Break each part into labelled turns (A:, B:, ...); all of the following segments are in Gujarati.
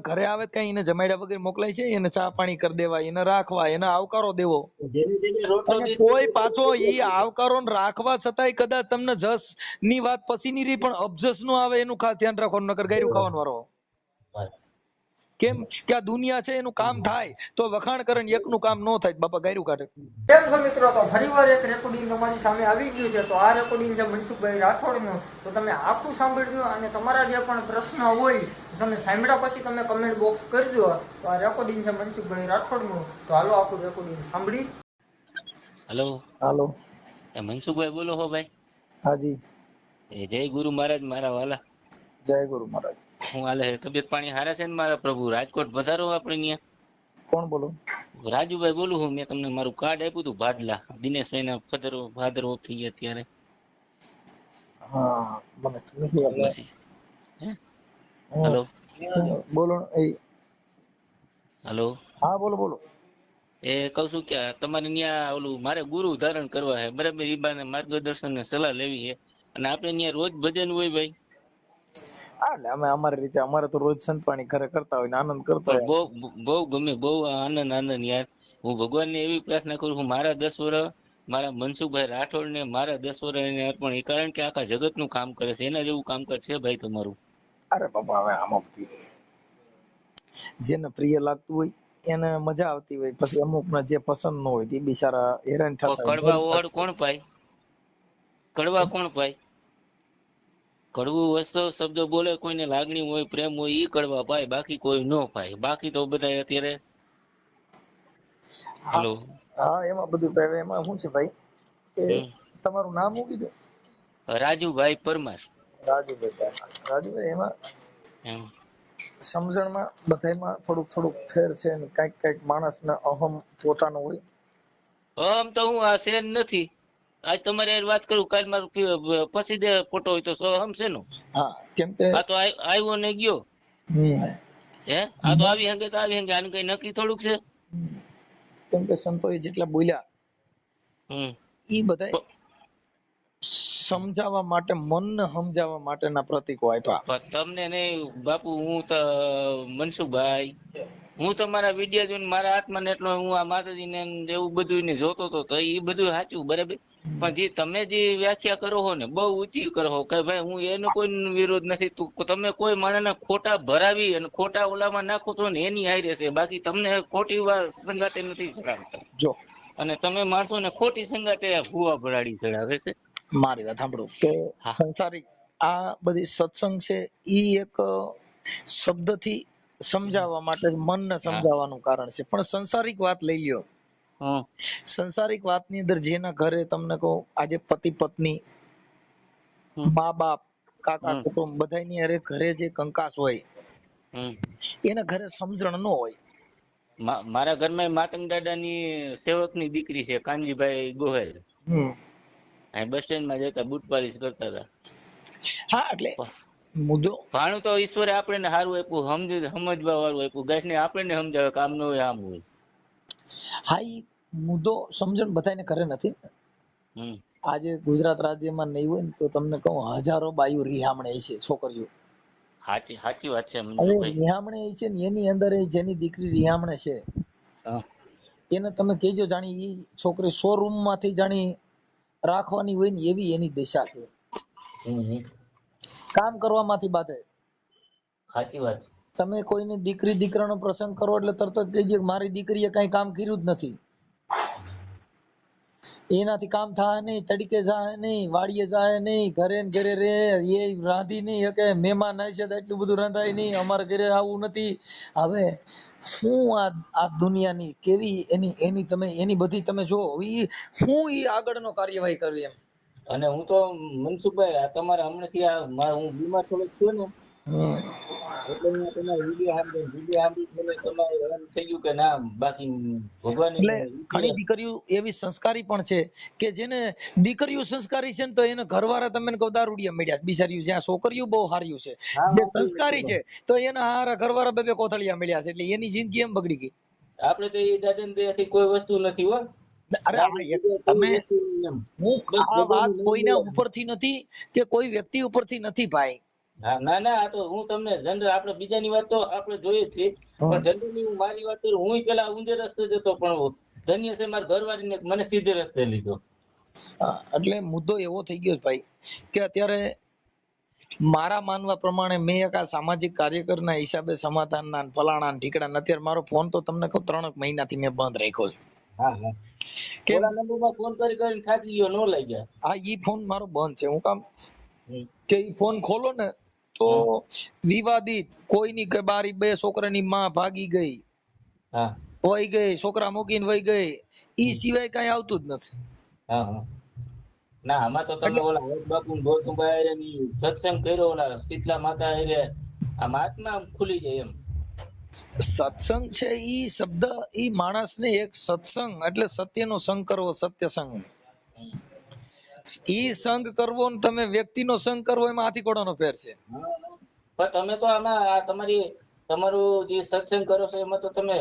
A: ઘરે આવે કઈ એને જમાડ્યા વગર મોકલાય છે? એને ચા પાણી કરી દેવા, એને રાખવા, એને આવકારો દેવો. અને કોઈ પાછો ઈ આવકારો ને રાખવા છતાંય કદાચ તમને જસ ની વાત પછીની રહી પણ અબજસ નું આવે એનું ખાસ ધ્યાન રાખવાનું, નકર ગાયરું ખાવાનું વારો. કેમ કે આ દુનિયા છે એનું કામ થાય તો વખાણ કરે ને એકનું કામ ન થાય બાપા ગાયરું કાઢે.
B: કેમ છો મિત્રો? તો ફરીવાર એક રેકોર્ડિંગ તમારી સામે આવી ગયું છે. તો આ રેકોર્ડિંગ છે મનસુખભાઈ રાઠોડનું. તો તમે આખું સાંભળજો અને તમારા જે પણ પ્રશ્ન હોય તમે સાંભળ્યા પછી તમે કમેન્ટ બોક્સ કરજો. તો આ રેકોર્ડિંગ છે મનસુખભાઈ રાઠોડનું. તો હાલો આખું રેકોર્ડિંગ સાંભળી.
C: હેલો
A: હાલો,
C: મનસુખભાઈ બોલો હો ભાઈ?
A: હાજી.
C: જય ગુરુ મહારાજ મારા વાલા.
A: જય ગુરુ મહારાજ.
C: હું હાલે તબિયત પાણી હારા છે ને મારા પ્રભુ? રાજકોટ પધારો આપણે ત્યાં.
A: કોણ બોલો?
C: રાજુભાઈ બોલું હું. મેં તમને મારું કાર્ડ આપ્યું હતું ભાડલા દિનેશભાઈ ના ફાધર ઓફ થઈ ગયા અત્યારે.
A: હા મને નથી યાદ.
C: પછી હેલો
A: બોલો.
C: હેલો
A: હા બોલો બોલો.
C: એ કહું છું કે તમારે ત્યાં ઓલું મારે ગુરુ ધારણ કરવા છે બરાબર, એ બાને માર્ગદર્શન ને સલાહ લેવી છે. અને આપણે ત્યાં રોજ ભજન હોય ભાઈ.
A: હા એટલે અમે અમારી રીતે, અમારે તો રોજ સંતવાણી ઘરે કરતા હોય ને આનંદ કરતા
C: પણ
A: હોય.
C: બહુ ગમે, બહુ આનંદ યાર. હું ભગવાનને એવી પ્રાર્થના કરું છું મારા 10 વર્ષ મારા મનસુખભાઈ રાઠોડ ને મારા 10 વર્ષ એને અર્પણ. એ કારણ કે આખા જગત નું કામ કરે છે, એના જેવું કામકાજ છે ભાઈ તમારું.
A: અરે બાપા હવે આમાં જેને પ્રિય લાગતું હોય એને મજા આવતી હોય, પછી અમુક ને જે પસંદ ન હોય તે બિચારા હેરાન થતા
C: કડવા
A: હોય.
C: ઓહડ કોણ પાય? કડવા કોણ પાય? કડવું વસ્તુ શબ્દ બોલે, કોઈને લાગણી હોય પ્રેમ હોય ઈ કડવા પાય, બાકી કોઈ ન પાય. બાકી તો બધા અત્યારે હેલો
A: હા એમાં બધું ભાઈ, એમાં શું છે ભાઈ કે તમારું નામ શું કીધું?
C: રાજુભાઈ પરમાર.
A: રાજુભાઈ એમાં સમજણમાં બધાયમાં થોડુંક ફેર છે ને કઈક માણસને અહમ પોતાનો હોય.
C: આમ તો હું આ શેર નથી. આજ તમારે વાત કરું, કાલ મારું પછી દે ફોટો હોય તો હમ છે નો.
A: હા કેમ કે
C: આ તો આવ્યો ને ગયો. હે આ તો આવી હંગે તો આવી હંગે, આનું કઈ નક્કી થોડુંક છે.
A: કેમ કે સંતોએ જેટલા બોલ્યા ઈ બધા સમજાવવા માટે, મનને સમજાવવા માટેના પ્રતીકો આપ્યા.
C: તમને નહીં બાપુ, હું તો મનસુખભાઈ, હું તમારા વિડીયો જોઈને મારા આત્માને એટલો હું આ માતાજીને એવું બધું ને જોતો તો એ બધું સાચું બરાબર. પણ જે તમે જે વ્યાખ્યા કરો છો ને બહુ ઊંચી કરો કે ભાઈ હું એનો કોઈ વિરોધ નથી. તમે કોઈ માણસને ખોટા ભરાવી અને ખોટા ઓલામાં નાખો છો ને એની હાઈ રહેશે, બાકી તમને ખોટી વાર સંગાતે નથી ચડાવતા.
A: જો
C: અને તમે માણસો ને ખોટી સંગાતે ભૂવા ભરાડી ચડાવે છે.
A: મારી વાત સાંભળો કે સંસારિક આ બધી સત્સંગ છે ઈ એક શબ્દથી સમજાવવા માટે, મનને સમજાવવાનું કારણ છે. પણ સંસારિક વાત લઈ લ્યો, સંસારિક વાતની અંદર જેના ઘરે તમને કહું આજે પતિ પત્ની, મા બાપ, કાકા કુટુંબ બધાની અરે ઘરે જે કંકાસ હોય એના ઘરે સમજણ ન હોય.
C: મારા ઘરમાં માતંગ દાદાની સેવકની દીકરી છે કાનજીભાઈ ગોહેલ. બસ સ્ટેન્ડ માં જતા બુટ પાલિશ કરતા હતા.
A: હા એટલે મુદ્દો
C: ભાણું તો ઈશ્વરે આપણને સારું આપ્યું, સમજવા વાળું આપ્યું. ગાય ને આપણને સમજાવે કામ ન હોય આમ હોય.
A: હા ઈ મુદ્દો સમજણ બધાને કરે નથી. આજે ગુજરાત રાજ્યમાં નહીં હોય ને તો તમને કહું હજારો બાયુ રિહામણે છે, છોકરીઓ.
C: સાચી વાત છે
A: હવે
C: મનસુખભાઈ.
A: રિહામણે છે ને એની અંદર જેની દીકરી રિહામણે છે એને તમે કહેજો જાણી ઈ છોકરી શોરૂમ માંથી જાણી રાખવાની હોય ને એવી એની દિશા છે. કામ કરવામાંથી બાધે.
C: સાચી વાત છે.
A: તમે કોઈની દીકરી દીકરાનો પ્રસંગ કરો એટલે તરત જ કહેજો મારી દીકરીએ કઈ કામ કર્યું જ નથી, એનાથી કામ થાય નહીં, તડીકે જાય નહીં, વાડીએ જાય નહીં, ઘરે ને ઘરે રે, એ રાંધી નહીં કે મહેમાન આવશે તો એટલું બધું રંધાય નહીં, અમારે ઘરે આવું નથી. હવે શું આ દુનિયાની કેવી એની તમે એની બધી તમે જો શું ઈ આગળનો કાર્યવાહી કરવી એમ.
C: અને હું તો મનસુખભાઈ આ તમારા હમણાંથી હું બીમાર થોડોક થયો ને એટલે હું તમારા વિડીયો સાંભળી તમારે એમ થઈ ગયું કે ના બાકી ભગવાન
A: એટલે ઘણી દીકરીઓ એવી સંસ્કારી પણ છે કે જેને દીકરીઓ સંસ્કારી છે ને તો એને ઘરવાળા તમને કહું દારૂડિયા મળ્યા બિચારીઓ. જ્યાં છોકરીઓ બહુ હાર્યું છે, જે સંસ્કારી છે તો એના હારા ઘરવાળા બે કોથળિયા મળ્યા છે, એટલે એની જિંદગી એમ બગડી ગઈ.
C: આપણે તો એ દાદા દયાથી કોઈ વસ્તુ નથી હો.
A: અરે તમે હું આ વાત કોઈના ઉપરથી નથી કે કોઈ વ્યક્તિ ઉપરથી નથી ભાઈ.
C: હા ના ના આ તો હું તમને જનરલ આપણે બીજાની વાત તો આપણે જોઈએ જ છીએ પણ જનરલી હું મારી વાત કરું હું પેલા ઊંધે રસ્તે જતો પણ ધન્ય છે મારા ઘરવાળીને મને સીધે રસ્તે લીધો.
A: એટલે મુદ્દો એવો થઈ ગયો છે ભાઈ કે અત્યારે મારા માનવા પ્રમાણે મેં એક આ સામાજિક કાર્યકરના હિસાબે સમાધાનના ને ફલાણા ને ઢીકડા અત્યારે મારો ફોન તો તમને કહું 3 મહિનાથી મેં બંધ રાખ્યો છે.
C: હા હા
A: કેમ
C: ઓલા નંબરમાં ફોન કરીને થાકી ગયો નો લઈ ગયા.
A: આ ઈ ફોન મારો બંધ છે. હું કામ
C: હમ.
A: કે ઈ ફોન ખોલો ને તો
C: હમ.
A: વિવાદિત કોઈની કે બારી 2 છોકરાની માં ભાગી ગઈ,
C: હા
A: વહી ગઈ, છોકરા મૂકીને વહી ગઈ, ઈ સિવાય કઈ આવતું જ નથી.
C: હા હા ના આમાં તો તમે
A: એટલે
C: ઓલા હરેશ બાપુ ને ગૌતમભાઈ હારેની સત્સંગ કર્યો ઓલા શીતલા માતા હારે આમ આત્મા આમ ખુલી જાય એમ.
A: સત્સંગ છે ઈ શબ્દ ઈ માણસને એક સત્સંગ એટલે સત્યનો સંગ કરવો, સત્ય સંગ.
C: હમ.
A: ઈ સંગ કરવો ને તમે વ્યક્તિનો સંગ કરવો એમાં હાથી ઘોડાનો ફેર છે.
C: હા. પણ તમે તો આમાં આ તમારું જે સત્સંગ કરો છો એમાં તો તમે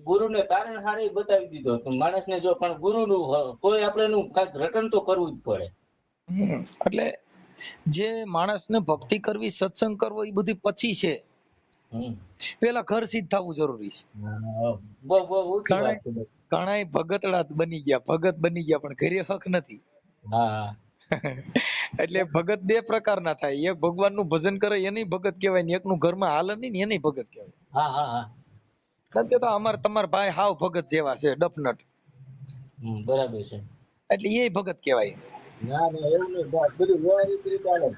C: ગુરુને કારણ હારે બતાવી દીધો તો માણસને જો પણ ગુરુનું કોઈ આપણે એનું કાંઈક રટણ તો કરવું જ પડે.
A: એટલે જે માણસને ભક્તિ કરવી, સત્સંગ કરવો એ બધી પછી છે.
C: હમ.
A: પેલા ઘર સિદ્ધ થવું જરૂરી છે.
C: હા, બહુ બહુ ઊંચી વાત છે.
A: ઘણાય ભગતડા બની ગયા, ભગત બની ગયા પણ ઘરે હક નથી.
C: હા
A: એટલે ભગત 2 પ્રકારના થાય, એક ભગવાનનું ભજન કરે એની ભગત કહેવાય ને એકનું ઘરમાં હાલે નહીં ને એની ભગત કહેવાય.
C: હા હા હા
A: નથી તો તમારા ભાઈ હાવ ભગત જેવા છે, ડફનટ,
C: બરાબર છે.
A: એટલે એ ભગત કહેવાય.
C: ના ના એવું નહીં બધું વ્યવહારિક રીતે હાલે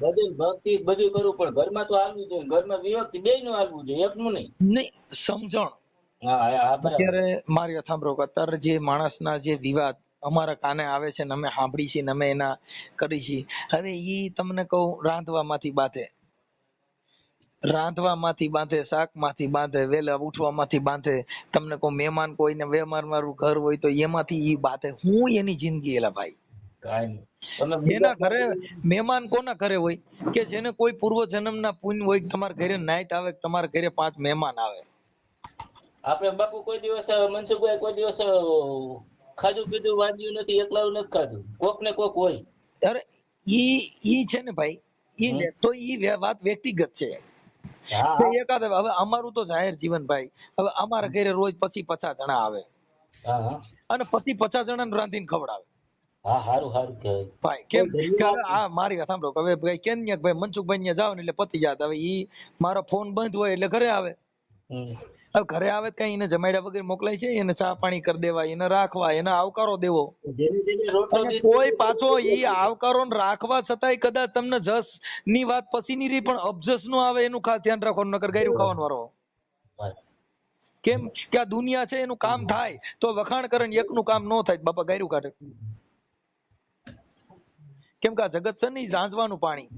C: બધું ભક્તિ બધું કરવું પણ ઘરમાં તો હાલવું જોઈએ, ઘરમાં વિભક્તિ બેયનું હાલવું જોઈએ એકનું નહીં.
A: નહીં સમજણ.
C: હા હા બરાબર.
A: અત્યારે મારી વાત સાંભળો કે અત્યારે જે માણસના જે વિવાદ અમારા કાને આવે છે ને અમે સાંભળી છીએ ને અમે એના કરી છીએ. હવે ઈ તમને કહું રાંધવામાંથી બાંધે, શાકમાંથી બાંધે, વેલા ઉઠવામાંથી બાંધે, તમને કહું મહેમાન કોઈને મહેમાન વાળું ઘર હોય તો એમાંથી ઈ બાંધે. હું એની જિંદગી એલા ભાઈ.
C: કાંઈ નહીં તમે
A: એના ઘરે
C: બીજા
A: મહેમાન કોના ઘરે હોય કે જેને કોઈ પૂર્વ જન્મના પુણ્ય હોય કે તમારા ઘરે નાઈટ આવે, તમારા ઘરે 5 મહેમાન આવે.
C: આપણે બાપુ કોઈ દિવસ મનસુખભાઈ કોઈ દિવસ ખાધું પીધું વાંચ્યું નથી એકલાવું નથી ખાધું કોક ને કોક હોય.
A: અરે ઈ છે ને ભાઈ, તો ઈ વાત વ્યક્તિગત છે.
C: હા
A: તો એકાદ હવે અમારું તો જાહેર જીવન ભાઈ. હવે અમારા ઘરે રોજ 50 જણા આવે
C: હા હા
A: અને 50 જણાને રાંધીને ખવડાવે.
C: હા સારું સારું કહેવાય.
A: ભાઈ કેમ
C: કોઈ
A: કે
C: ધન્યવાદ
A: હવે આ મારી વાત સાંભળો હવે ભાઈ કેમ ને ભાઈ મનસુખભાઈ ને જાવ ને એટલે પતી જાત. હવે ઈ મારો ફોન બંધ હોય એટલે ઘરે આવે. હવે ઘરે આવે કઈ એને જમાડ્યા વગર મોકલાય છે? એને ચા પાણી કરી દેવા, એને રાખવા, એને આવકારો દેવો.
C: જેને જેને રોટલો
A: અને
C: દીધો
A: કોઈ પાછો ઈ આવકારો ને રાખવા છતાંય કદાચ તમને જસ ની વાત પછી ની રહી પણ અબજસ નો આવે એનું ખાસ ધ્યાન રાખવાનું, નકર ગાયરું ખાવાનું વારો. કેમ કે આ દુનિયા છે એનું કામ થાય તો વખાણ કરે ને એકનું કામ ન થાય બાપા ગાયરું કાઢે. કેમ કે આ જગત છે ને ઈ ઝાંઝવાનું પાણી.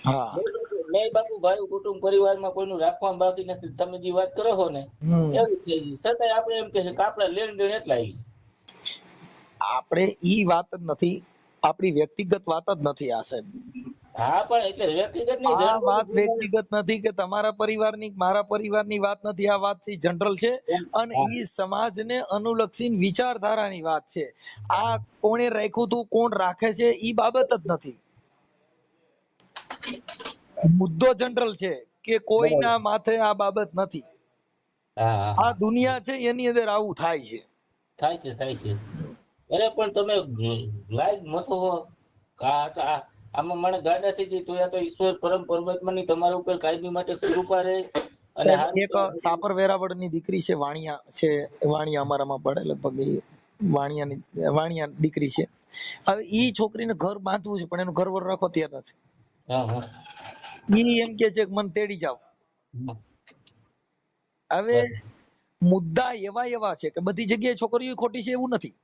A: હા
C: નહીં બાપુ ભાઈ કુટુંબ પરિવારમાં કોઈનું રાખવાનું બાકી નથી. તમે જે વાત કરો છો ને એવું થઈ ગયું છતાંય આપણે એમ કે છે કે આપણા લેણ દેણ એટલા છે.
A: આપણે ઈ વાત જ નથી, આપણી વ્યક્તિગત વાત જ નથી આ સાહેબ.
C: હા પણ એટલે વ્યક્તિગત નહીં
A: આ વાત
C: જનરલ
A: વ્યક્તિગત નથી કે તમારા પરિવારની મારા પરિવારની વાત નથી. આ વાત છે જનરલ છે અને ઈ સમાજને અનુલક્ષી વિચારધારાની વાત છે. આ કોણે રાખ્યું તું, કોણ રાખે છે ઈ બાબત જ નથી. મુદ્દો જનરલ છે કે કોઈના માથે આ બાબત નથી. આ દુનિયા છે એની અંદર આવું થાય છે.
C: થાય છે અરે પણ તમે લાઈવ મથો આમાં મને ગાડા થઈ ગઈ તો તો ઈશ્વર પરમ પરમાત્માની તમારા ઉપર કાયમી માટે કૃપા રહે. અને
A: એક સાપર વેરાવળની દીકરી છે, વાણિયા છે, વાણિયા અમારામાં પડે લગભગ એ વાણિયા દીકરી છે. હવે ઈ છોકરીને ઘર બાંધવું છે પણ એનું ઘર વર રાખો તૈયાર નથી. ઈ એમ કે છે કે મને તેડી જાવ. હવે મુદ્દા એવા છે કે બધી જગ્યાએ છોકરીઓ ખોટી છે એવું નથી.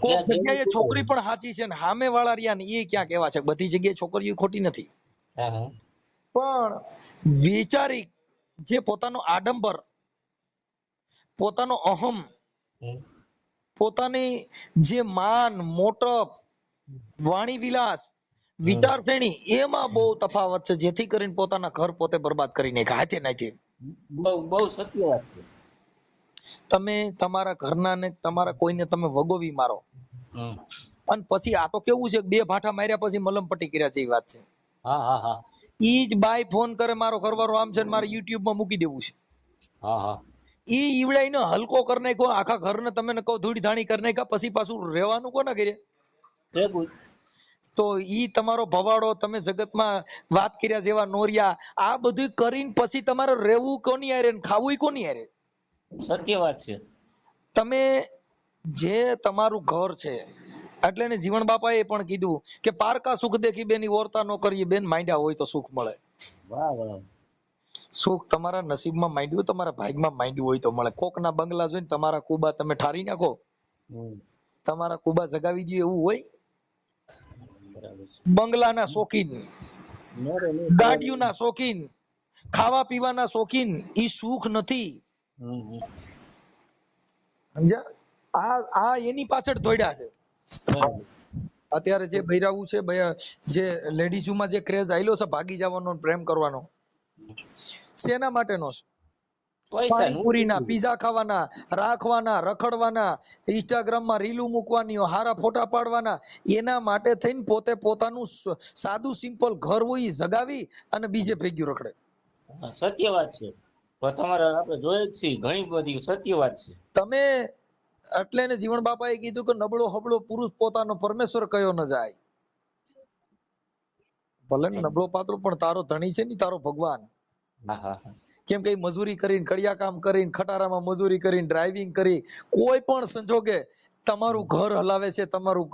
A: કોઈક જગ્યાએ છોકરી પણ સાચી છે ને સામે વાળા રહ્યા ને એ ક્યાંક એવા છે. બધી જગ્યાએ છોકરીઓ ખોટી નથી. પણ વિચારી જે પોતાનો આડંબર, પોતાનો અહમ, પોતાની જે માન મોટપ, વાણી વિલાસ, વિચારસરણી એમાં બહુ તફાવત છે. જેથી કરીને પોતાના ઘર પોતે બરબાદ કરી નાખ્યા હાથે નાખી.
C: બહુ સત્ય વાત છે.
A: તમે તમારા ઘરના ને તમારા કોઈને તમે વગોવી મારો અને પછી આ તો કેવું છે કે 2 ભાઠા માર્યા પછી મલમ પટ્ટી કર્યા છે એ વાત છે.
D: હા હા હા
A: ઈ જ બાઈ ફોન કરે મારો ઘરવાળો આમ છે ને મારે YouTube માં મૂકી દેવું છે.
D: હા હા
A: ઈ ઈવડાઈને હલકો કરી નાખ્યો, આખા ઘરને તમે કહો ધૂળી ધાણી કરી નાખ્યા, પછી પાછું રહેવાનું કોના ઘરે?
D: એવું
A: તો ઈ તમારો ભવાડો, તમે જગતમાં વાત કર્યા જેવા નોરિયા, આ બધું કરીને પછી તમારે રહેવું કોની હારે ને ખાવું કોની હારે?
D: સત્ય વાત છે.
A: તમે જે તમારું ઘર છે એટલે ને જીવન બાપાએ પણ કીધું કે પારકા સુખ દેખી બેની ઓરતા નો કરીએ, બેન માંડ્યા હોય તો સુખ મળે.
D: વાહ વાહ
A: સુખ તમારા નસીબમાં માંડ્યું, તમારા ભાગ્યમાં માંડ્યું હોય તો મળે. કોકના બંગલા જોઈને તમારા કુબા તમે ઠારી નાખો,
D: હમ
A: તમારા કુબા જગાવી દે એવું હોય?
D: બરાબર છે.
A: બંગલાના શોખીન,
D: નરે નહીં
A: ગાડીઓના શોખીન, ખાવા પીવાના શોખીન, ઈ સુખ નથી.
D: હમ
A: સમજ્યા? આ એની પાછળ દોડ્યા છે.
D: બરાબર
A: અત્યારે જે બૈરાવું છે, જે લેડીઝોમાં જે ક્રેઝ આયલો છે ભાગી જવાનો ને પ્રેમ કરવાનો, શેના માટેનો છે?
D: પૈસા
A: પાણીપુરીના, પીઝા ખાવાના, રાખવાના, રખડવાના, ઇન્સ્ટાગ્રામમાં રીલું મૂકવાની, હારા ફોટા પાડવાના, એના માટે થઈને પોતે પોતાનું સાદું સિમ્પલ ઘર હોય ઈ જગાવી અને બીજે ભેગ્યું રખડે.
D: સત્ય વાત છે. પણ તમારે આપણે જોઈએ જ છીએ ઘણી બધી સત્ય વાત છે.
A: તમે એટલે ને જીવન બાપાએ કીધું કે નબળો હબળો પુરુષ પોતાનો પરમેશ્વર કયો ન જાય. ભલે ને નબળો પાત્રો પણ તારો ધણી છે ને, તારો ભગવાન.
D: હા હા હા
A: કેમ કે ઈ મજૂરી કરીને, કડિયા કામ કરીને, ખટારામાં મજૂરી કરીને, ડ્રાઇવિંગ કરી, કોઈ પણ સંજોગે તમારું ઘર હલાવે છે, તમારું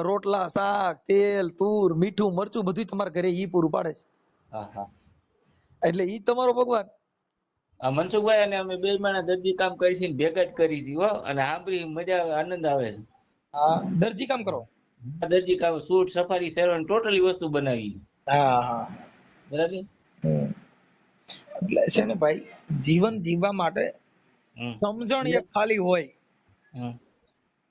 A: રોટલા, શાક, તેલ, તુર, મીઠું, મરચું બધું તમારા ઘરે ઈ પૂરું પાડે છે.
D: હા હા
A: એટલે ઈ તમારો ભગવાન.
D: આ મનસુખભાઈ અને અમે 2 માણસ દર્દી કામ કરી છે, ભેગા જ કરી છે હો, અને સાંભળી મજા આવે, આનંદ આવે છે.
A: હા, દરજી કામ કરો.
D: આ દર્દી કામ સૂટ, સફારી, શેરવાણી ટોટલી વસ્તુ બનાવી છે.
A: હા હા.
D: બરાબર
A: હમ. એટલે છે ને ભાઈ, જીવન જીવવા માટે
D: હમ
A: સમજણ એક ખાલી હોય.
D: હમ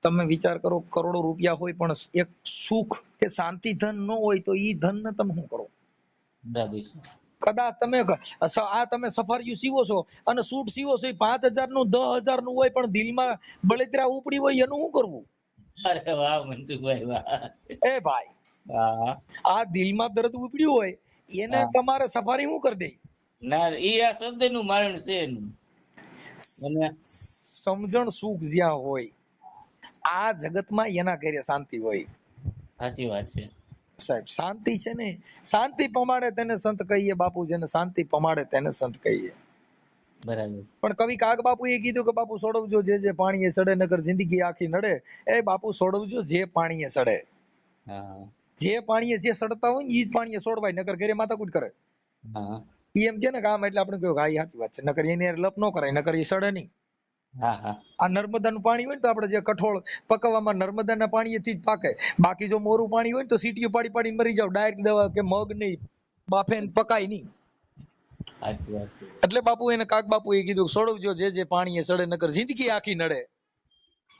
A: તમે વિચાર કરો, કરોડો રૂપિયા હોય પણ એક સુખ કે શાંતિ ધન ન હોય તો ઈ ધન ને તમે શું કરો?
D: બરાબર છે.
A: કદાચ તમે તમે સફારીયું સીવો છો અને સૂટ સીવો છો, 5,000 નું 10,000 નું હોય પણ દિલમાં બળતરા ઉપડી હોય, એનું શું કરવું?
D: અરે વાહ મનસુખભાઈ વાહ.
A: એ ભાઈ,
D: હા
A: આ દિલમાં દર્દ ઉપડ્યું હોય એને
D: હા
A: તમારે સફારી શું કરી દે?
D: ના ઈ આ શબ્દ નું મારણ છે એનું. અને
A: સમજણ સુખ જ્યાં હોય, આ જગતમાં એના ઘરે શાંતિ હોય.
D: સાચી વાત છે.
A: સાહેબ, શાંતિ છે ને, શાંતિ પમાડે તેને સંત કહીએ બાપુ, જેને શાંતિ પમાડે તેને સંત કહીએ.
D: બરાબર
A: પણ કવિ કાગ બાપુએ કીધું કે બાપુ સોડવજો જે પાણીએ સડે, નગર જિંદગી આખી નડે. એ બાપુ સોડવજો જે પાણીએ સડે.
D: હા
A: જે પાણીએ જે સડતા હોય ને ઈ જ પાણીએ સોડવાય, નકર ઘરે માથાકૂટ કરે.
D: હા
A: ઈ એમ કે ને કામ એટલે આપણે કહ્યું હા, ઈ સાચી વાત છે, નકર એની હારે લપ ન કરાય, નકર ઈ સડે નહીં.
D: હા હા
A: આ નર્મદાનું પાણી હોય ને તો આપણે જે કઠોળ પકવવામાં નર્મદાના પાણીએથી જ પાકે. બાકી જો મોરું પાણી હોય ને તો સીટીઓ પાડી પાડીને મરી જાવ, ડાયરેક્ટ દવા કે મગ નહીં, બાફે ને પકાય નહીં.
D: સાચી વાત છે.
A: એટલે બાપુ એને કાક બાપુએ કીધું સોડવજો જે પાણીએ સડે, નકર જિંદગી આખી નડે.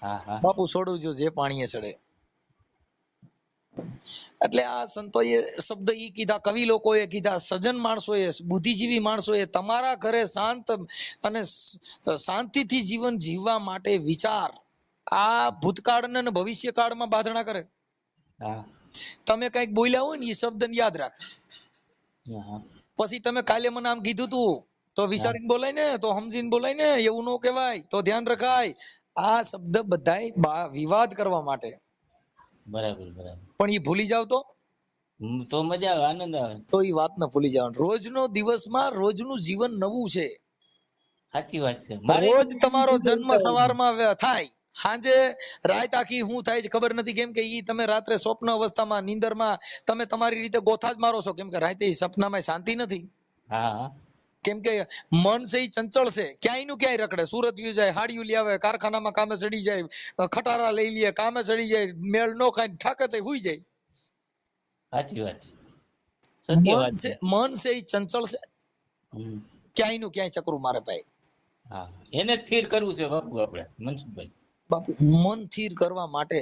D: હા હા
A: બાપુ સોડવજો જે પાણીએ સડે. એટલે આ સંતોએ શબ્દ ઈ કીધા, કવિ લોકોએ કીધા, સજ્જન માણસોએ, બુદ્ધિજીવી માણસોએ તમારા ઘરે શાંત અને શાંતિથી જીવન જીવવા માટે વિચાર. આ ભૂતકાળને અને ભવિષ્યકાળમાં બાધણા કરે.
D: હા
A: તમે કઈક બોલ્યા હોય ને એ શબ્દને યાદ રાખ.
D: હા
A: પછી તમે કાલે મને આમ કીધું તું તો
D: હા
A: વિચારીને બોલાય ને, તો સમજીને બોલાય ને, એવું ન કહેવાય, તો ધ્યાન રખાય. આ શબ્દ બધાય વિવાદ કરવા માટે.
D: બરાબર બરાબર.
A: પણ એ ભૂલી જાવ
D: તો મજા આવે, આનંદ આવે.
A: તો એ વાત ન ભૂલી જવાનું. રોજનો દિવસમાં રોજનું જીવન નવું છે.
D: સાચી વાત છે. મારે
A: રોજ તમારો જન્મ સવારમાં થાય, સાંજે રાત આખી શું થાય છે ખબર નથી. કેમ કે ઈ તમે રાત્રે સ્વપ્ન અવસ્થામાં, નીંદરમાં તમે તમારી રીતે ગોથા જ મારો છો. કેમ કે રાતે સપનામાં શાંતિ નથી.
D: હા હા
A: કેમ કે મન છે ઈ ચંચળ છે, ક્યાંય નું ક્યાંય રખડે. સુરત વ્યુ જાય, હાડિયું લઈ આવે, કારખાનામાં કામે ચડી જાય, ખટારા લઈ લે, કામે ચડી જાય, મેળ નો ખાય, ઠાકતે હુઈ જાય.
D: સાચી વાત છે. સત્ય વાત છે.
A: મન છે ઈ ચંચળ છે,
D: હમ
A: ક્યાંય નું ક્યાંય ચકરું મારે ભાઈ.
D: હા એને સ્થિર કરવું છે બાપુ આપણે મનસુખભાઈ.
A: બાપુ મન સ્થિર કરવા માટે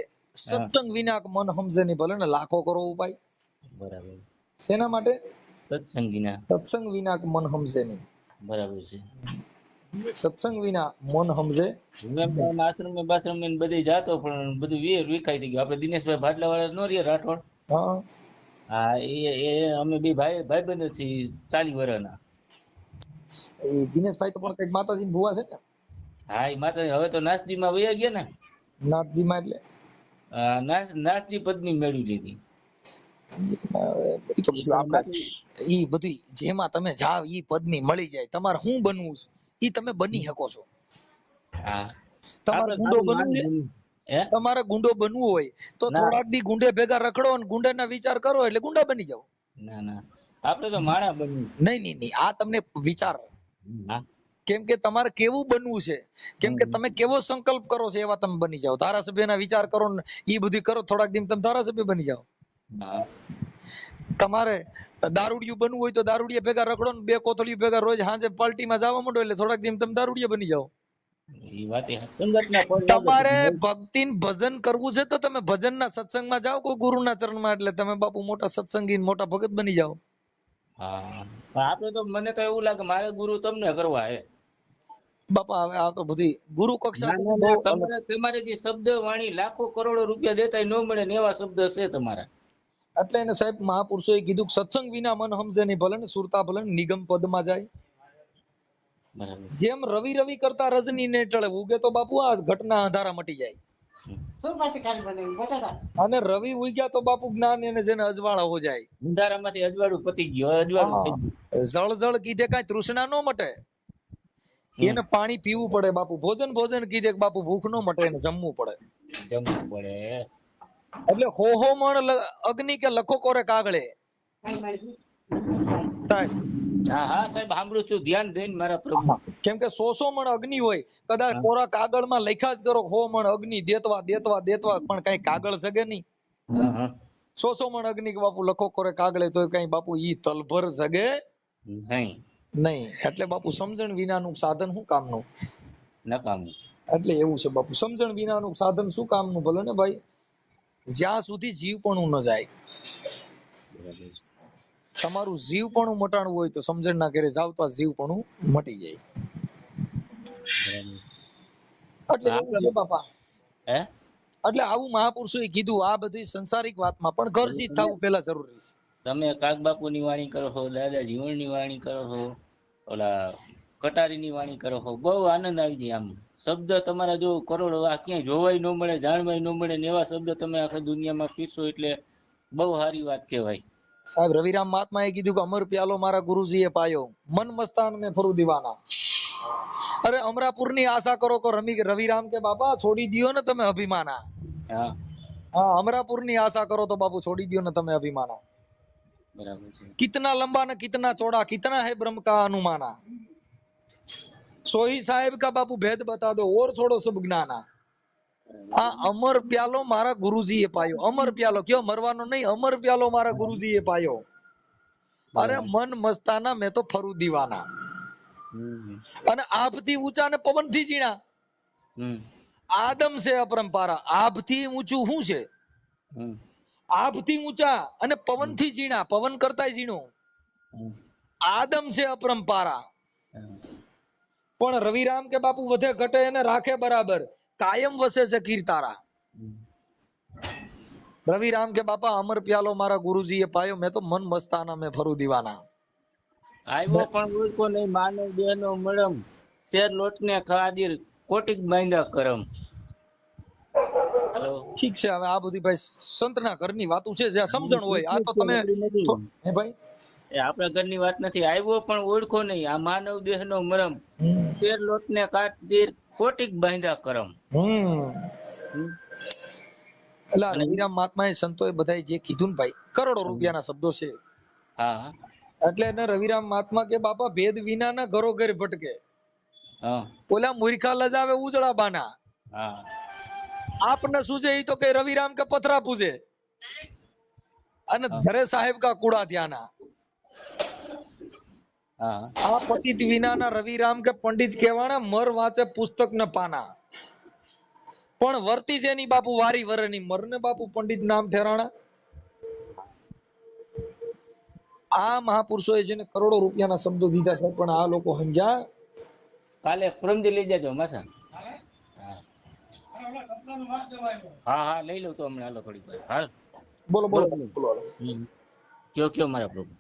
D: હા
A: સત્સંગ વિના મન સમજે નહીં. ભલે ને લાખો કરો ઉપાય,
D: બરાબર.
A: શેના માટે?
D: સત્સંગીના.
A: સત્સંગ વિના મન સમજે નહીં.
D: બરાબર છે.
A: સત્સંગ વિના મન સમજે.
C: હું એમ તો આમ આશ્રમે બાશ્રમે ને બધે જાતો પણ બધું વિખાઈ થઈ ગયું. આપણે દિનેશભાઈ ભાટલા વાળા નો રહ્યા રાઠોડ,
A: હા
C: હા એ અમે બે ભાઈબંધ જ છીએ 40 વર્ષના.
A: એ દિનેશભાઈ તો પણ કઈક માતાજીની ભુવા છે ને?
C: હા એ માતા હવે તો નાસ્તીમાં વયા ગયા ને.
A: નાથજીમાં એટલે
C: નાથજી પદવી મેળવી લીધી.
A: ઈ તો
C: એ
A: બધું
C: પણ
A: આપણા
C: માતા
A: ઈ બધું જેમાં તમે જાવ ઈ પદની મળી જાય. તમારે શું બનવું છે ઈ તમે બની શકો છો.
C: હા
A: તમારે
C: આપણે
A: ગુંડો
C: ખાલી
A: બનવું
C: માન
A: છે,
C: બની હે
A: તમારે ગુંડો બનવું હોય તો
C: ના
A: થોડાક દી ગુંડે ભેગા રખડો અને ગુંડાના વિચાર કરો એટલે ગુંડા બની જાવ.
C: ના ના આપણે તો માણા બનવું.
A: નહીં નહીં નહીં, આ તમને વિચાર.
C: હા
A: કેમ કે તમારે કેવું બનવું છે, કેમ કે તમે કેવો સંકલ્પ કરો છો એવા તમે બની જાઓ. ધારાસભ્યના વિચાર કરો ને ઈ બધું કરો, થોડાક દિન તમે ધારાસભ્ય બની જાઓ.
C: હા
A: તમારે દારૂડિયું બનવું હોય તો દારૂડિયા ભેગા રખડો ને 2 કોથળીઓ ભેગા રોજ સાંજે પાર્ટીમાં જવા માંડો એટલે થોડાક દિન તમે દારૂડિયા બની જાઓ.
C: એ વાત સંગતના ફળ લાગે
A: તમારે
C: છે.
A: ભક્તિ ભજન કરવું છે તો તમે ભજનના સત્સંગમાં જાઓ કોઈ ગુરુના ચરણમાં, એટલે તમે બાપુ મોટા સત્સંગી મોટા ભગત બની જાઓ.
C: હા પણ આપણે તો મને તો એવું લાગે મારે ગુરુ તમને કરવા હે.
A: બાપા હવે આ તો બધી ગુરુ કક્ષા
C: ના
A: છે
C: ના
A: બહુ
C: ના
A: અલગ.
C: તમારે જે શબ્દ વાણી લાખો કરોડો રૂપિયા દેતા ન મળે ને એવા શબ્દ છે તમારા.
A: એટલે એને સાહેબ મહાપુરુષોએ કીધું કે સત્સંગ વિના મન સમજે નહીં, ભલે ને સુરતા ભલે ને નિગમ પદમાં જાય.
C: બરાબર.
A: જેમ રવિ રવિ કરતા રજની ને ટળે ઉગે તો બાપુ આ ઘટના અંધારા મટી જાય. અને રવિ ઉગ્યા તો બાપુ જ્ઞાન એને જેને અજવાળા હો જાય.
C: અંધારામાંથી અજવાળું પતી ગયું, અજવાળું થઈ
A: જળ જળ કીધે કાંઈ તૃષ્ણા નો મટે,
C: ગયું.
A: એને પાણી પીવું પડે બાપુ. ભોજન ભોજન કીધે કે બાપુ ભૂખ નો મટે, એને જમવું પડે.
C: જમવું પડે.
A: એટલે હો મણ અગ્નિ કે લખો કોરે કાગળે. સાહેબ
C: હા હા સાહેબ સાંભળું છું, ધ્યાન દઈને મારા પ્રભુ.
A: કેમ કે 100 મણ અગ્નિ હોય, કદાચ
C: હા.
A: કોરા કાગળમાં લખ્યા જ કરો 100 મણ અગ્નિ દેતવા દેતવા દેતવા, પણ કઈ કાગળ સગે નહીં.
C: હા, હા.
A: 100 મણ અગ્નિ કે બાપુ લખો કોરે કાગળે તો કઈ બાપુ ઈ તલભર સગે
C: નહીં
A: નહીં. એટલે બાપુ સમજણ વિનાનું સાધન શું કામનું?
C: નકામું.
A: એટલે એવું છે બાપુ, સમજણ વિનાનું સાધન શું કામનું? ભલે ને ભાઈ જ્યાં સુધી જીવપણું ન જાય.
C: બરાબર છે.
A: તમારું જીવપણું મટાણવું હોય તો સમજણના ઘરે જાવ તો આ જીવપણું મટી જાય.
C: બરાબર.
A: એટલે એવું છે બાપા.
C: હે
A: એટલે આવું મહાપુરુષોએ કીધું. આ બધી સંસારિક વાતમાં પણ ઘરથી થવું પેલા જરૂરી છે.
C: તમે કાગબાપુની વાણી કરો છો, દાદા જીવણની વાણી કરો છો, ઓલા કટારીની વાણી કરો છો, બહુ આનંદ આવી જાય. આમ શબ્દ તમારા જો કરોડો આ ક્યાંય જોવાય ન મળે, જાણવાય ન મળે ને એવા શબ્દ તમે આખા દુનિયામાં પીરશો એટલે બહુ સારી વાત કહેવાય.
A: સાહેબ રવિરામ મહાત્માએ કીધું કે અમર પ્યાલો મારા ગુરુજીએ પાયો, મન મસ્તાન મેં ફરું દીવાના. અરે અમરાપુરની આશા કરો તો રવિરામ કે બાપા છોડી દિયો ને તમે અભિમાના.
C: હા
A: हाँ अमरापुर ની आशा करो तो बापू छोड़ी दियो ना તમે अभिमाना.
C: बराबर है।
A: कितना लंबा न कितना चौड़ा, कितना है ब्रह्म का अनुमाना. सोही साहेब का बापू भेद बता दो और छोड़ो सब ज्ञाना. આ અમર પ્યાલો મારા ગુરુજીએ પાયો. અમર પ્યાલો કયો મરવાનો નહીં, અમર પ્યાલો મારા ગુરુજીએ પાયો. અરે મન મસ્તાના મેં તો ફરું દીવાના. અને આભથી ઊંચા ને પવનથી ઝીણા. આદમ છે અપરંપારા. આભથી ઊંચું શું છે? આભથી ઊંચા અને પવનથી ઝીણા, પવન કરતાય ઝીણું. આદમ છે અપરંપારા. પણ રવિરામ કે બાપુ વધે ઘટે એને રાખે બરાબર, કાયમ વસે છે કીર્તારા. રવિરામ કે બાપા અમર પ્યાલો મારા ગુરુજીએ પાયો, મેં તો મન મસ્તાના મેં ફરું દીવાના.
C: આવ્યો પણ ઓળખો નહીં માનવ દેહનો મળમ, શેર લોટને ખાદીર કોટિક બાંધ્યા કરમ.
A: ઠીક છે, હવે આ બધી ભાઈ સંતના ઘરની વાતો છે, જ્યાં સમજણ હોય. આ તો તમે હે ભાઈ
C: એ આપણા ઘરની વાત નથી. આવ્યો પણ ઓળખો નહીં આ માનવ દેહનો મરમ, શેર લોટને ખાદીર કોટિક બાંધ્યા કરમ.
A: એટલે રવિરામ મહાત્માએ સંતોએ બધાએ જે કીધું ને ભાઈ, કરોડો રૂપિયાના શબ્દો છે.
C: હા
A: એટલે એને રવિરામ મહાત્મા કે બાપા ભેદ વિનાના ઘરો ઘર ભટકે, ઓલા મૂર્ખા લજાવે ઉજળા બાના. આપને શું છે ઈ તો કે રવિરામ કે પથરા પૂજે અને ઘરે સાહેબ કા કુડા ધ્યાના. આ પતિત વિનાના રવિરામ કે પંડિત કહેવાના, મર વાંચે પુસ્તક ન પાના. પણ વર્તી જેની બાપુ વારી વરની, મરને બાપુ પંડિત નામ ઠેરાણા. આ મહાપુરુષોએ જેને કરોડો રૂપિયાના શબ્દો દીધા છે, પણ આ લોકો સમજ્યા
C: કાલે પરમદી લઈ જાજો માસા. હા હા લઈ લઉં તો હમણાં. હાલો થોડીક વાર. હાલ
A: બોલો બોલો
C: બોલો.
A: બોલો.
C: કયો મારા પ્રભુ.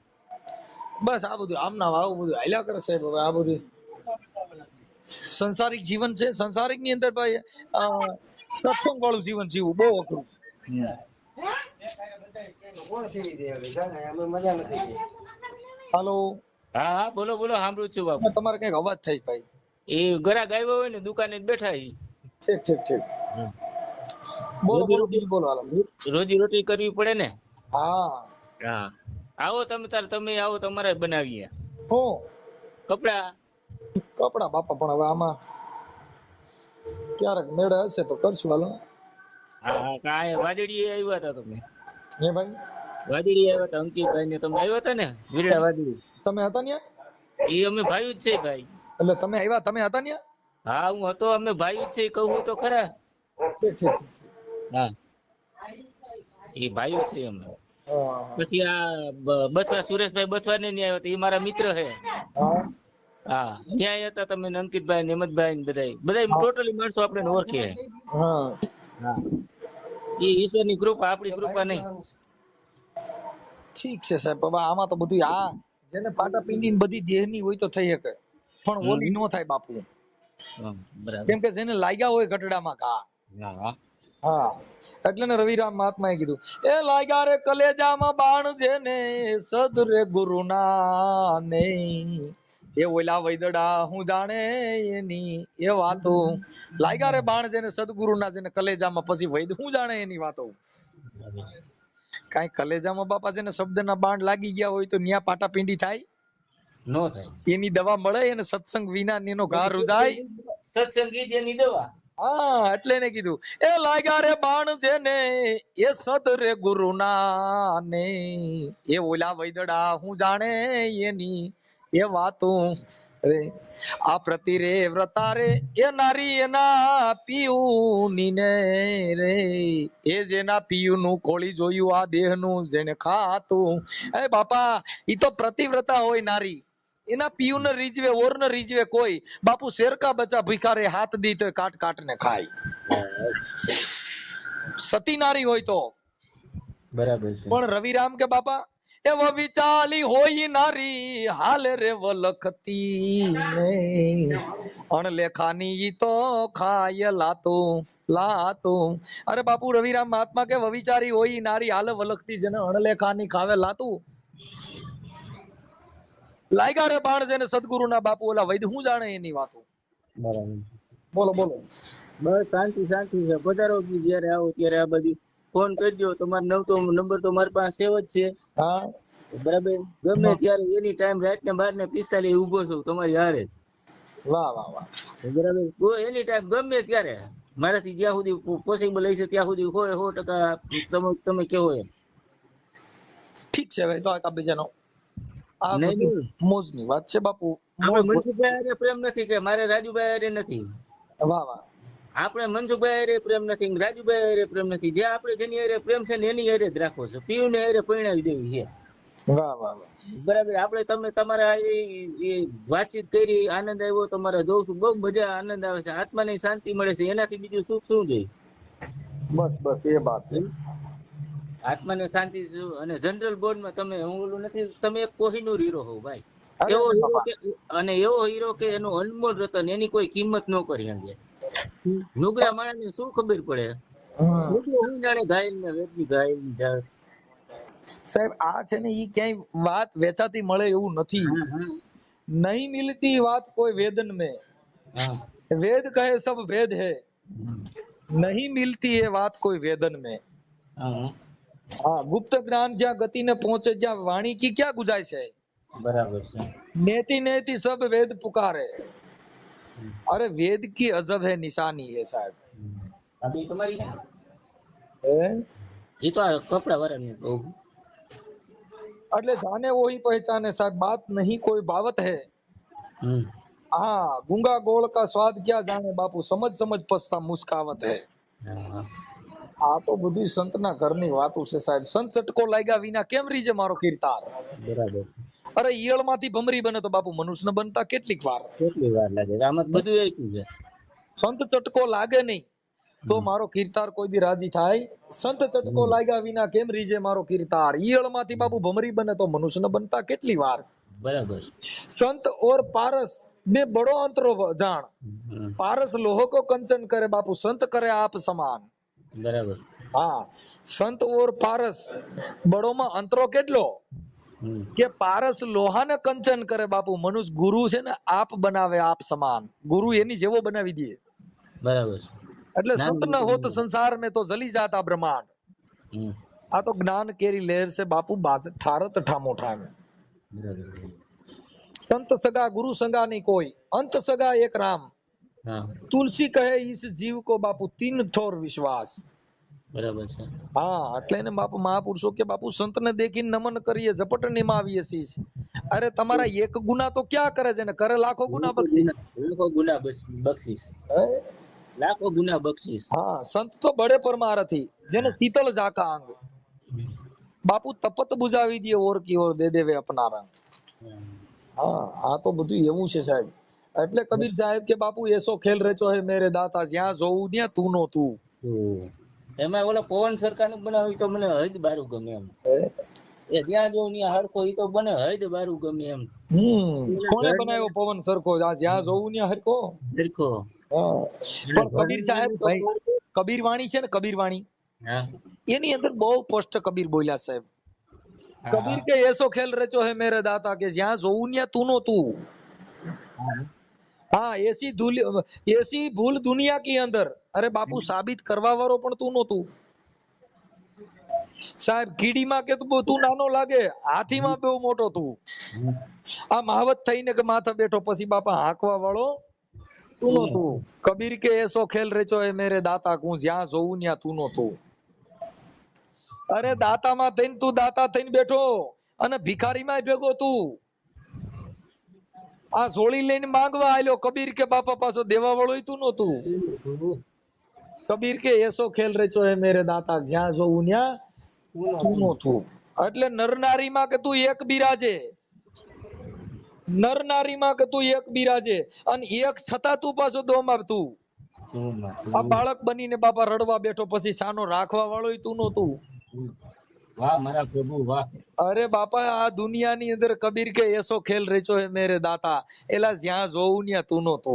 A: બસ આ બધું આમના આવું બધું હાલ્યા કરે સાહેબ. હવે આ બધું સંસારિક જીવન છે. સંસારિક ની અંદર ભાઈ સત્સંગ વાળું જીવન જીવવું બહુ અઘરું. હાલો,
C: હા હા બોલો બોલો સાંભળું છું બાપુ.
A: તમારે કઈક અવાજ થાય ભાઈ.
C: એ ગ્રાહક આવ્યો હોય ને દુકાને જ બેઠા છે.
A: ઠીક ઠીક ઠીક. બોલો
C: રોજી
A: બોલો
C: રોટી
A: બીજું બોલો હાલો.
C: રોજી રોટી કરવી પડે ને.
A: હા
C: હા આવો તમે આવો તમારે બનાવીએ
A: હું
C: કપડા.
A: કપડા બાપા પણ હવે આમાં ક્યારેક મેળે હશે તો કરશું હાલો.
C: હા હા કાંઈ વાદળી આવ્યા હતા તમે.
A: હે ભાઈ
C: વાદળી આવ્યા હતા અંકિતભાઈ ને તમે આવ્યા હતા ને વીરડા વાદળી.
A: તમે હતા ન્યા?
C: એ અમે ભાઈ જ છે ભાઈ.
A: એટલે તમે આવ્યા, તમે હતા ન્યા?
C: હા હું હતો, અમે ભાઈ જ છે કહું તો ખરા.
A: ઠીક ઠીક.
C: હા એ ભાઈ છે અમે.
A: હા
C: પછી આ બથવા સુરેશભાઈ બથવા ને ન્યા આવ્યા હતા, એ મારા મિત્ર છે.
A: હા
C: હા ત્યાં હતા તમે ને અંકિતભાઈ ને હેમંતભાઈ ને બધા ટોટલી માણસો આપણે ઓળખે.
A: હા
C: હા એ ઈશ્વરની કૃપા, આપણી કૃપા નહીં.
A: ઠીક છે સાહેબ. હવે આમાં તો બધું આ જેને પાટા પીંડી બધી દેહની હોય તો થઈ શકે, પણ ઓલી નો થાય બાપુ.
C: બરાબર.
A: કેમ કે જેને લાગ્યા હોય ગઢડામાં ઘા.
C: હા
A: હા એટલે ને રવિરામ મહાત્માએ કીધું, એ લાગ્યા રે કલેજામાં બાણ જેને સદરે ગુરુના ને એ ઓલા વૈદડા હું જાણે એની એ વાતો. લાગ્યા રે બાણ જેને સદગુરુના, જેને કલેજામાં, પછી વૈદ હું જાણે એની વાતો. કાંઈ કલેજામાં બાપા જેને શબ્દના બાણ લાગી ગયા હોય તો ન્યા પાટા પીંડી થાય?
C: નો થાય.
A: એની દવા મળે એને સત્સંગ વિના એનો ઘા રૂજાય?
C: સત્સંગી જેની દવા.
A: હા એટલે એને કીધું, એ લાગ્યા રે બાણ જેને એ સદ રે ગુરુના ને એ ઓલા વૈદડા હું જાણે એની એ વાતો રે. આ પ્રતિ રે વ્રતા રે એ નારી એના પિયું ની ને રે એ જેના પિયું નું ખોળી જોયું આ દેહ નું જેને ખાતું. એ બાપા ઈ તો પ્રતિવ્રતા હોય નારી, એના પિયું ને રીઝવે ઓર ને રીઝવે કોઈ. બાપુ શેરકા બચ્ચા ભિખારે હાથ દી તો કાટ કાટ ને ખાય. સતી નારી હોય તો.
C: બરાબર છે.
A: પણ રવિરામ કે બાપા એવો વિચાલી હોય નારી હાલે રે વલખતી ને અણલેખાની ઈ તો ખાય લાતું લાતું. અરે બાપુ રવિરામ મહાત્મા કે વવિચારી હોય ઈ નારી હાલે વલખતી, જેને અણલેખાની ખાવે લાતું. લાગ્યા રે બાણ જેને સદગુરુના, બાપુ ઓલા વૈદ હું જાણે એની વાતો.
C: બરાબર.
A: બોલો બોલો.
C: બસ શાંતિ શાંતિ છે. પધારો જયારે આવો ત્યારે આ બધી ફોન કરજો. તમારો નંબર તો મારી પાસે સેવ જ છે.
A: હા
C: બરાબર. ગમે ત્યારે એની ટાઈમ રાતના 12:45 ઉભો છું તમારી હારે.
A: વાહ વાહ વાહ.
C: બરાબર. એની ટાઈમ ગમે ત્યારે મારાથી જ્યાં સુધી પોસિબલ હશે ત્યાં સુધી 100% તમે કેવો એમ.
A: ઠીક છે ભાઈ. તો આ બીજાનો આ
C: નહીં
A: બધી
C: નહીં
A: મોજની વાત છે બાપુ.
C: આપણે મનસુખભાઈ હારે પ્રેમ નથી કે મારે રાજુભાઈ હારે નથી.
A: વાહ વાહ.
C: આપણે મનસુખભાઈ હારે પ્રેમ નથી, રાજુભાઈ હારે પ્રેમ નથી. જે આપણે જેની હારે પ્રેમ છે ને એની હારે જ રાખવો છે. પીયું ને હારે પરણાવી દેવી છે.
A: વાહ વાહ વાહ.
C: બરાબર. આપણે તમારા વાતચીત કરી, આનંદ આવ્યો તમારે જોઉં છું, બહુ મજા આનંદ આવે છે, આત્માને શાંતિ મળે છે. એનાથી બીજું સુખ શું જોઈએ?
A: બસ બસ એ બાત છે.
C: આત્માને શાંતિ અને જનરલ બોર્ડમાં તમે, હું ઓલું નથી, તમે એક કોહિનૂર હીરો હો ભાઈ.
A: અરે
C: એવો હીરો
A: બાપા.
C: કે, અને એવો હીરો કે એનું અનમોલ રતન, એની કોઈ કિંમત ન કરી શકે. નુગરા માણસને શું ખબર પડે? નુગરો હું જાણે ઘાયલ ને વેદની ઘાયલ ની જાત.
A: સાહેબ આ છે ને ઈ ક્યાંય વાત વેચાતી મળે એવું નથી. નહીં મિલતી વાત કોઈ વેદન में, वेद कहे सब वेद है, नहीं मिलती ये बात कोई वेदन में. हाँ गुप्त ज्ञान જ્યાં ગતિને પહોંચે, જ્યાં વાણી की क्या गुंजाइश है.
C: બરાબર છે.
A: नेति नेति सब वेद पुकारे. अरे वेद की अजब है निशानी है साहब.
C: અભી તમારી
A: હે?
C: એ તો આ કપડા વાળાની કહું.
A: એટલે જાને वही पहचाने साहब, बात नहीं कोई बावत है. हाँ गूंगा गोल का स्वाद क्या जाने बापू, समझ समझ पछता मुस्कावत है. આ તો બધી સંતના ઘરની વાતો છે સાહેબ. સંત ચટકો લાગ્યા વિના કેમ રીજે મારો કીર્તાર.
C: બરાબર.
A: અરે ઈયળ માંથી ભમરી બને તો બાપુ મનુષ્ય બનતા કેટલીક વાર.
C: કેટલી વાર લાગે છે? આમાં તો બધું આપ્યું છે.
A: સંત ચટકો લાગે નહીં તો મારો કીર્તાર કોઈ દી રાજી થાય? સંત ચટકો લાગ્યા વિના કેમ રીજે મારો કીર્તાર? ઈયળ માંથી બાપુ ભમરી બને તો મનુષ્ય બનતા કેટલી વાર.
C: બરાબર.
A: संत और पारस में बड़ो अंतरो जान, पारस लोह को कंचन करे बापू, संत करे आप समान.
C: બરાબર.
A: हाँ, संत और पारस बड़ो में अंतरो કેટલો કે પારસ લોહાને કંચન કરે બાપુ, મનુષ્ય ગુરુ છે ને આપ બનાવે આપ સમાન, ગુરુ એની જેવો બનાવી દે.
C: બરાબર.
A: એટલે સંત ન હોત સંસાર में तो जली जाता ब्रह्मांड. આ તો જ્ઞાન કેરી લહેર से બાપુ બાજ ઠારત ઠામો ઠામ. संत सगा गुरु संगा नहीं कोई, अंत सगा एक राम. तुलसी कहे इस जीव को बापू तीन ठोर विश्वास.
C: બરાબર છે.
A: હા, એટલે એને બાપુ મહાપુરુષો કે બાપુ સંતને દેખીને નમન કરીએ, ઝપટ નિમાવીએ શીશ. અરે તમારા એક ગુના તો ક્યાં કરે છે ને કરે લાખો ગુના બક્ષીસ.
C: લાખો ગુના બક્ષીસ. લાખો ગુના બક્ષીસ.
A: હા, સંત તો બડે પરમારથી જેને શીતળ જાકા અંગ. બાપુ તપત બુજાવી દે ઓર કી ઓર દે દેવે અપના રંગ. હા, આ તો બધું એવું છે સાહેબ. એટલે કબીર સાહેબ કે બાપુ એસો ખેલ રચો હે મેરે દાતા, જ્યાં જોવું ત્યાં તું નો તું.
C: એમાં ઓલા પવન સરકારનું બનાવ્યું તો મને હદ બારું ગમે એમ. એ જ્યાં જોઉં ત્યાં હરખો ઈ તો બને હદ બારું ગમે એમ.
A: કોણે બનાવ્યો પવન સરખો? જ્યાં જોવું ત્યાં હરખો
C: હરખો.
A: પણ કબીર સાહેબ ભાઈ કબીર વાણી છે ને, કબીર વાણી એની અંદર બહુ સ્પષ્ટ કબીર બોલ્યા સાહેબ. કબીર કે એસો ખેલ રચો હે મેરે દાતા કે જ્યાં જોવું ત્યાં તું નો તું. हाँ, ऐसी भूल दुनिया की अंदर, अरे बापू साबित करवा वारो पण तू नो तू. साहेब કીડી માં કે તું નાનો લાગે, હાથી માં બહુ મોટો તું. આ મહાવત થઈને કે માથે બેઠો પછી બાપા હાંકવા વાળો તું નો તું. કબીર કે એસો ખેલ રચો હે મેરે દાતા કું જ્યાં જોવું ત્યાં તું નો તું. અરે દાતા માં થઈને તું દાતા થઈને બેઠો અને ભિખારી માં ભેગો તું. આ જોડી લઈને માંગવા આલ્યો, કબીર કે બાપા પાછો દેવા વાળો તું નહોતું. કબીર કે એસો ખેલ રચો હે મેરે દાતા જ્યાં જોવું ત્યાં તું નહોતું. એટલે નર નારી માં કે તું એક બિરાજે, નર નારી માં કે તું એક બિરાજે અને એક છતાં તું પાછો દોમાં તું. આ બાળક બનીને બાપા રડવા બેઠો પછી સાનો રાખવા વાળો તું નહોતું.
C: વાહ મારા પ્રભુ વાહ.
A: અરે બાપા આ દુનિયાની અંદર કબીર કે એસો ખેલ રચો હે મેરે દાતા, એલા જ્યાં જોવું ત્યાં તું નહોતો.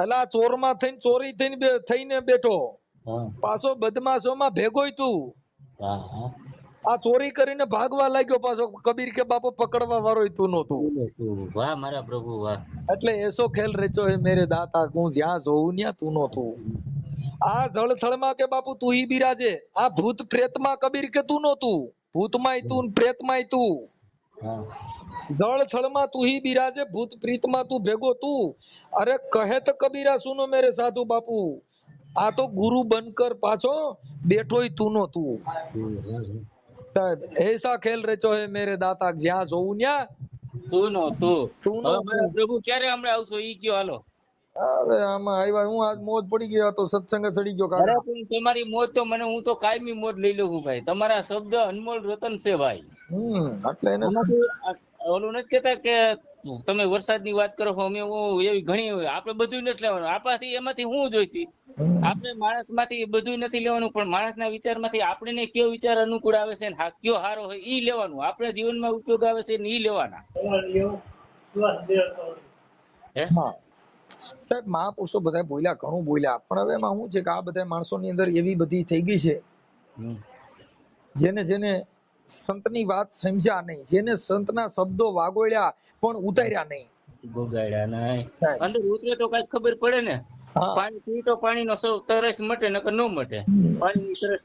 A: એલા ચોર માં થઈને ચોરી થઈને બેઠો, પાછો બદમાશોમાં ભેગોય તું. આ ચોરી કરીને ભાગવા લાગ્યો પાછો, કબીર કે બાપો પકડવા વાળો તું નહોતું.
C: વાહ મારા પ્રભુ વાહ.
A: એટલે એસો ખેલ રચો હે મેરે દાતા હું જ્યાં જોવું ત્યાં તું નહોતું. આ જળથળ માં કે બાપુ તું હી બિરાજે, આ ભૂત પ્રેત માં કબીર કે તું નહોતું. ભૂત માય તું, પ્રેત માય તું. જળથળ માં તું હી બિરાજે, ભૂત પ્રીત માં તું ભેગો તું. અરે કહે તો કબીરા સુનો મેરે સાધુ બાપુ, આ તો ગુરુ બનકર પાછો બેઠો તું નહોતું. સાહેબ એસા ખેલ રચો હે મેરે દાતા જ્યાં જોવું ત્યાં
C: તું નહોતું. મારા પ્રભુ ક્યારે હમણાં આવશો ઈ કયો હાલો.
A: અરે આમાં આવ્યા, હું આજ મોજ પડી ગયો તો સત્સંગ ચડી ગયો.
C: અરે પણ તમારી મોજ તો મને, હું તો કાયમી મોજ લઈ લઉં ભાઈ. તમારા શબ્દ અનમોલ રતન છે ભાઈ.
A: એટલે એને
C: ઓલું નથી કેતા કે તમે વરસાદની વાત કરો છો, અમે એવી ઘણી, આપણે બધું નથી લેવાનું. આપણાથી એમાંથી શું જોઈશે? આપણે માણસ માંથી બધું નથી લેવાનું, પણ માણસના વિચારમાંથી આપણને કયો વિચાર અનુકૂળ આવે છે ને કયો સારો હોય ઈ લેવાનું. આપણે જીવનમાં ઉપયોગ આવે છે ને ઈ લેવાના.
A: સાહેબ મહાપુરુષો બધા બોલ્યા, ઘણું બોલ્યા, પણ હવે એમાં શું છે કે આ બધા માણસોની અંદર એવી બધી થઈ ગઈ છે જેને જેને સંતની વાત સમજ્યા નહીં, જેને સંતના શબ્દો વાગોળ્યા પણ ઉતાર્યા નહીં.
C: અંદર ઉતરે તો કઈ ખબર પડે ને. પાણી પી તો પાણીનો તરસ મટે, નકર ન મટે પાણીની તરસ.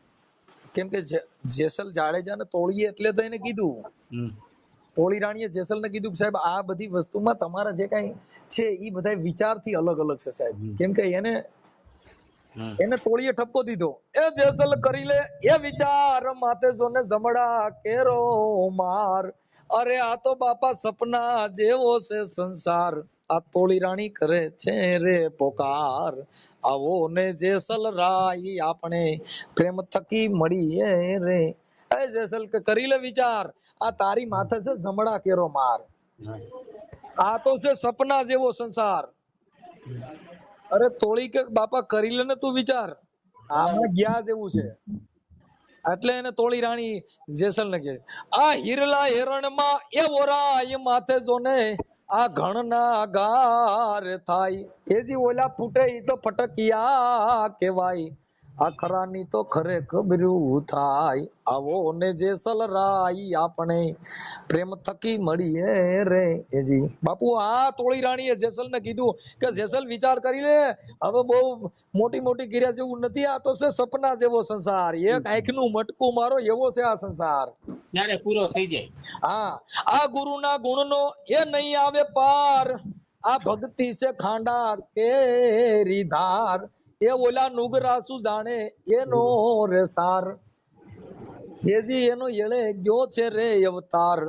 A: કેમ કે જેસલ જાડેજાને તોળીએ એટલે તો એને કીધું, તોળી રાણીએ જેસલને કીધું કે સાહેબ આ બધી વસ્તુમાં તમારા જે કઈ છે એ બધા વિચારથી અલગ અલગ છે સાહેબ. કેમ કે એને તોળીએ ઠપકો દીધો, એ જેસલ કરી લે એ વિચાર માથે જોને જમડા કેરો માર. અરે આ તો બાપા સપના જેવો છે સંસાર, આ તોળી રાણી કરે છે રે પોકાર. આવો ને જેસલ રાય આપણે પ્રેમ થકી મળીએ રે. એ જેસલ કે કરી લે વિચાર, આ તારી માથે છે જમણા કેરો માર, આ તો છે સપના જેવો સંસાર. અરે તોળી કે બાપા કરી લે ને તું વિચાર, આમાં ગયા જેવું છે. એટલે એને તોળી રાણી જેસલ ને કે આ હિરલા હેરણ માં એવો રાય માથે જોને આ ઘણના ગાર થાય, એજી ઓલા ફૂટે ઈ તો ફટકિયા કેવાય, આ ખરાની તો ખરે ખબર્યું થાય, આવો ને જેસલ રાય આપણે પ્રેમ થકી મળીએ રે. એજી બાપુ આ તોળી રાણીએ જેસલ ને કીધું કે જેસલ વિચાર કરી લે, હવે બહુ મોટી મોટી કર્યા જેવું નથી, આ તો છે સપના જેવો સંસાર, એક આંખનું મટકું મારો એવો છે આ સંસાર.
C: ત્યારે પૂરો થઈ જાય.
A: હા, આ ગુરુના ગુણનો એ નહીં આવે પાર, આ ભક્તિ છે ખાંડા કેરી ધાર, એ ઓલા નુગરાસુ જાણે એનો રે સાર, એજી એનો એળે ગયો છે રે અવતાર,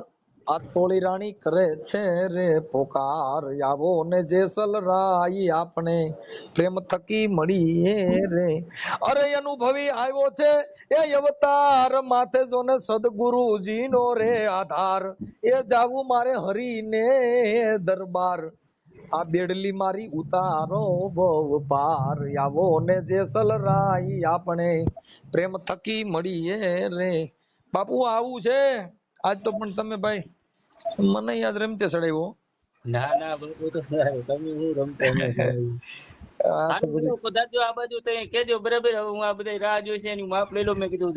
A: આ તોળી રાણી કરે છે રે પોકાર, આવો ને જેસલ રાય આપણે પ્રેમ થકી મળીએ રે. અરે અનુભવી આવ્યો છે એ અવતાર, માથે જોને સદગુરુજી નો રે આધાર, એ જાવું મારે હરીને દરબાર, આ બેડલી મારી ઉતારો બહુ પાર, આવો ને જેસલ રાય આપણે પ્રેમ થકી મળીએ રે. બાપુ આવું છે આજ તો, પણ તમે ભાઈ મને યાદ રમતે ચડાવ્યો.
C: ના ના બાપુ તો તમે હું રમતો
A: આ તો બધું
C: આ બાજુ તો કેજો બરાબર. હવે હું આ બધા રાહ જોઈશે એની માપ લઈ લો. મેં કીધું